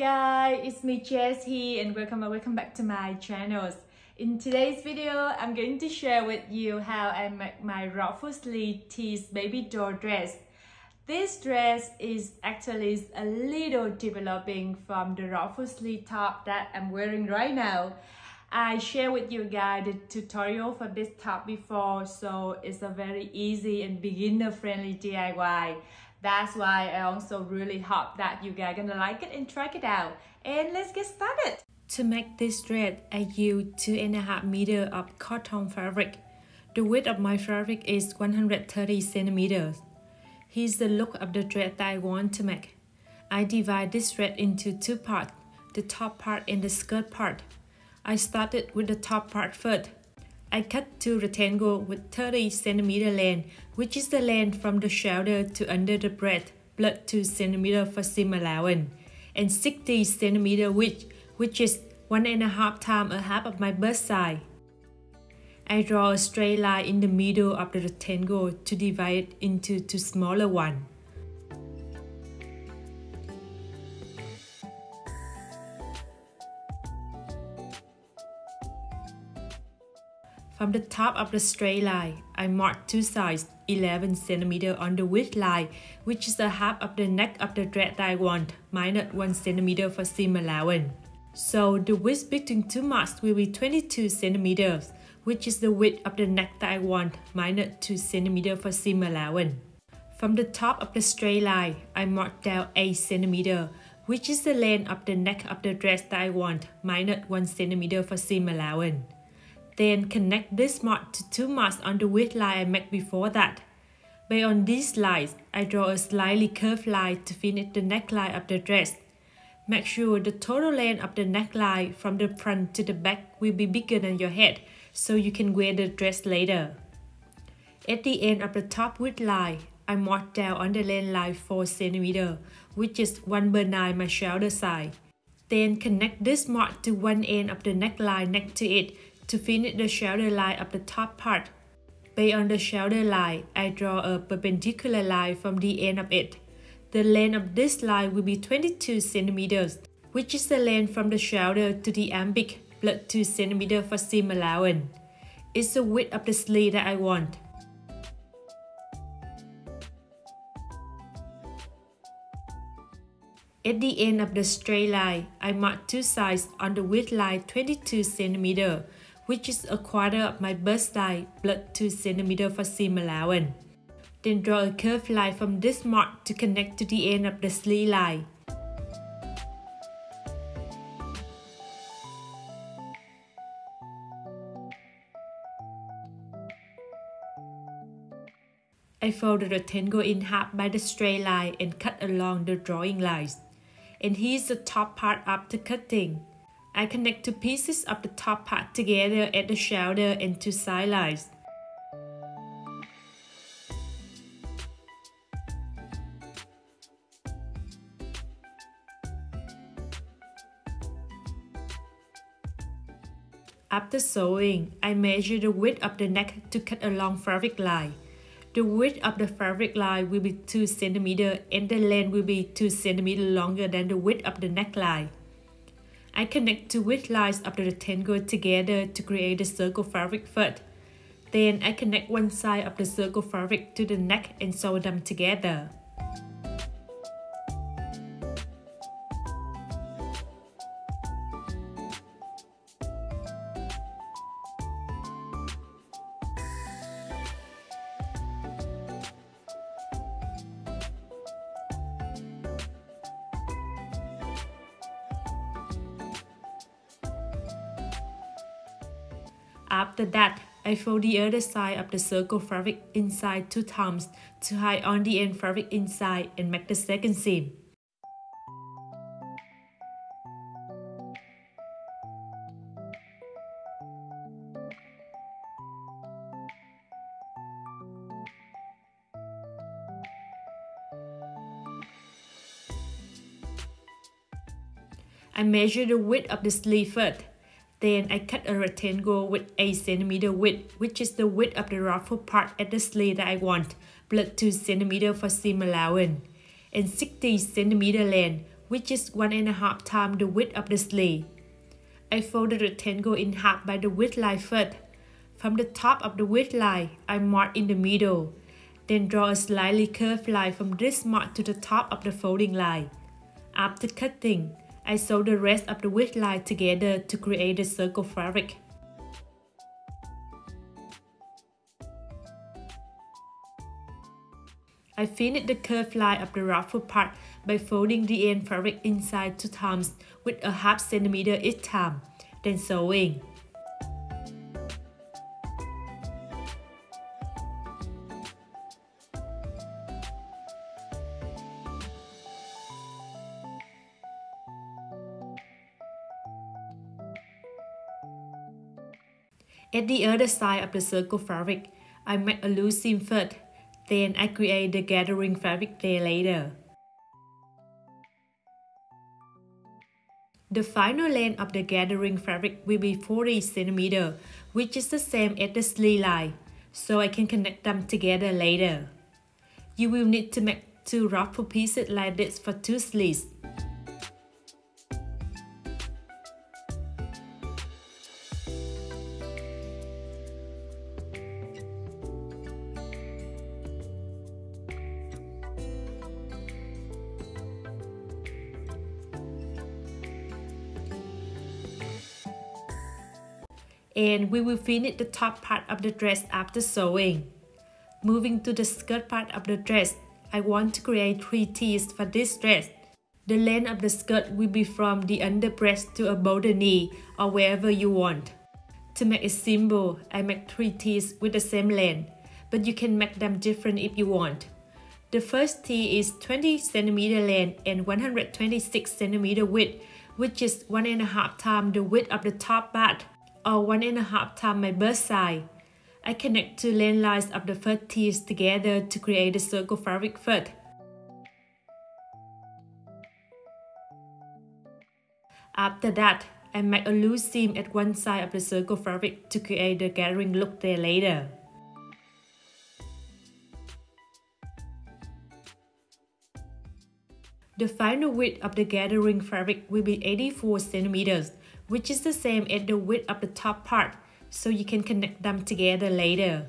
guys, it's me Jess here and welcome back to my channel. In today's video, I'm going to share with you how I make my Ruffle sleeve tees baby doll dress. This dress is actually a little developing from the Ruffle sleeve top that I'm wearing right now. I share with you guys the tutorial for this top before, so it's a very easy and beginner friendly DIY. That's why I also really hope that you guys gonna like it and try it out. And let's get started. To make this dress, I use 2.5 meters of cotton fabric. The width of my fabric is 130 centimeters. Here's the look of the dress that I want to make. I divide this dress into two parts, the top part and the skirt part. I started with the top part first. I cut two rectangles with 30 cm length, which is the length from the shoulder to under the breast, plus 2 cm for seam allowance, and 60 cm width, which is 1.5 times a half of my bust size. I draw a straight line in the middle of the rectangle to divide it into two smaller ones. From the top of the straight line, I mark two sides, 11 cm on the width line, which is the half of the neck of the dress that I want, minus 1 cm for seam allowance. So the width between two marks will be 22 cm, which is the width of the neck that I want, minus 2 cm for seam allowance. From the top of the straight line, I mark down 8 cm, which is the length of the neck of the dress that I want, minus 1 cm for seam allowance. Then connect this mark to two marks on the width line I made before that. Based on these lines, I draw a slightly curved line to finish the neckline of the dress. Make sure the total length of the neckline from the front to the back will be bigger than your head, so you can wear the dress later. At the end of the top width line, I mark down on the length line 4 cm, which is 1/9 my shoulder size. Then connect this mark to one end of the neckline next to it to finish the shoulder line of the top part. Based on the shoulder line, I draw a perpendicular line from the end of it. The length of this line will be 22 cm, which is the length from the shoulder to the armpit, plus 2 cm for seam allowance. It's the width of the sleeve that I want. At the end of the straight line, I mark two sides on the width line 22 cm, which is a quarter of my bust size, plus 2 cm for seam allowance. Then draw a curved line from this mark to connect to the end of the sleeve line. I fold the rectangle in half by the straight line and cut along the drawing lines. And here's the top part after cutting. I connect two pieces of the top part together at the shoulder and two side lines. After sewing, I measure the width of the neck to cut along fabric line. The width of the fabric line will be 2 cm and the length will be 2 cm longer than the width of the neckline. I connect two width lines of the rectangle together to create the circle fabric first. Then I connect one side of the circle fabric to the neck and sew them together. After that, I fold the other side of the circle fabric inside 2 times to hide on the end fabric inside and make the second seam. I measure the width of the sleeve first. Then I cut a rectangle with 8 cm width, which is the width of the ruffle part at the sleeve that I want, plus 2 cm for seam allowance, and 60 cm length, which is 1.5 times the width of the sleeve. I fold the rectangle in half by the width line first. From the top of the width line, I mark in the middle. Then draw a slightly curved line from this mark to the top of the folding line. After cutting, I sew the rest of the width line together to create the circle fabric. I finish the curved line of the ruffle part by folding the end fabric inside 2 times with a half centimeter each time, then sewing. At the other side of the circle fabric, I make a loose seam first, then I create the gathering fabric there later. The final length of the gathering fabric will be 40 cm, which is the same as the sleeve line, so I can connect them together later. You will need to make 2 ruffle pieces like this for 2 sleeves. And we will finish the top part of the dress after sewing. Moving to the skirt part of the dress, I want to create 3 tees for this dress. The length of the skirt will be from the underbreast to above the knee or wherever you want. To make it simple, I make 3 tees with the same length, but you can make them different if you want. The first tee is 20 cm length and 126 cm width, which is 1.5 times the width of the top part, or 1.5 times my bust size. I connect 2 length lines of the first tees together to create the circle fabric first. After that, I make a loose seam at one side of the circle fabric to create the gathering look there later. The final width of the gathering fabric will be 84 cm, which is the same as the width of the top part, so you can connect them together later.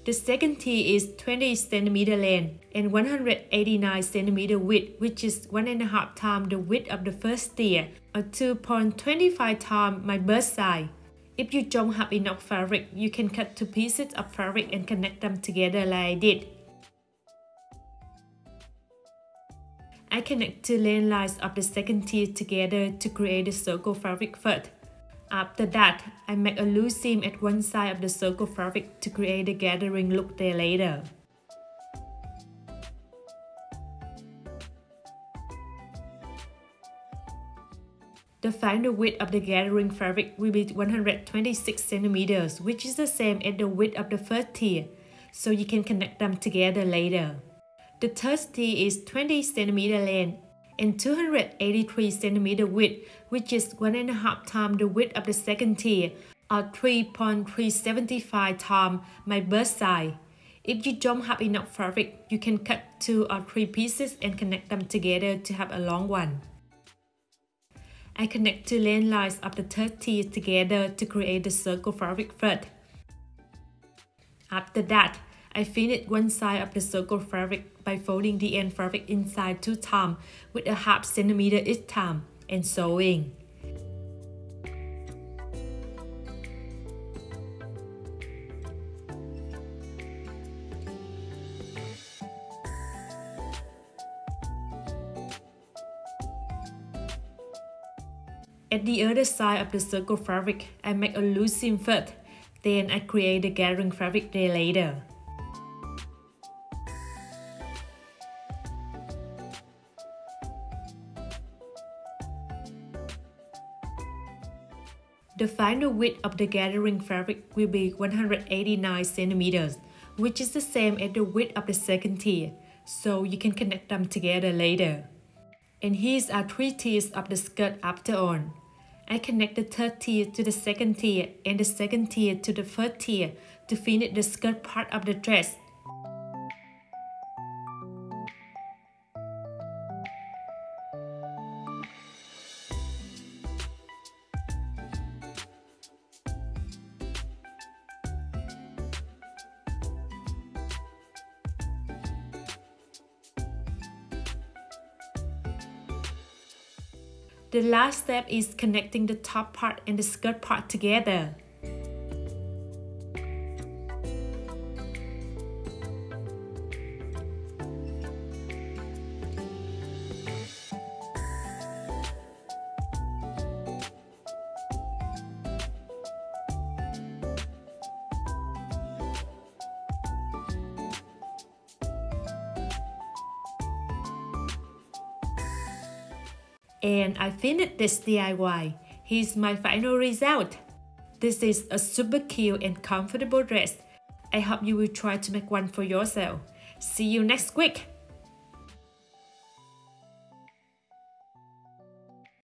The second tee is 20 cm length and 189 cm width, which is 1.5 times the width of the first tee, or 2.25 times my bust size. If you don't have enough fabric, you can cut 2 pieces of fabric and connect them together like I did. I connect 2 length lines of the second tee together to create the circle fabric first. After that, I make a loose seam at one side of the circle fabric to create the gathering look there later. The final width of the gathering fabric will be 126 cm, which is the same as the width of the first tee, so you can connect them together later. The third tee is 20 cm length and 283 cm width, which is 1.5 times the width of the second tee, or 3.375 times my bust size. If you don't have enough fabric, you can cut 2 or 3 pieces and connect them together to have a long one. I connect 2 length lines of the third tee together to create the circle fabric first. After that, I finish one side of the circle fabric by folding the end fabric inside 2 times with a half centimeter each time and sewing. At the other side of the circle fabric, I make a loose seam first, then I create the gathering fabric there later. The final width of the gathering fabric will be 189 cm, which is the same as the width of the second tee, so you can connect them together later. And here are 3 tees of the skirt after on. I connect the third tee to the second tee and the second tee to the first tee to finish the skirt part of the dress. The last step is connecting the top part and the skirt part together. And I finished this DIY. Here's my final result. This is a super cute and comfortable dress. I hope you will try to make one for yourself. See you next week.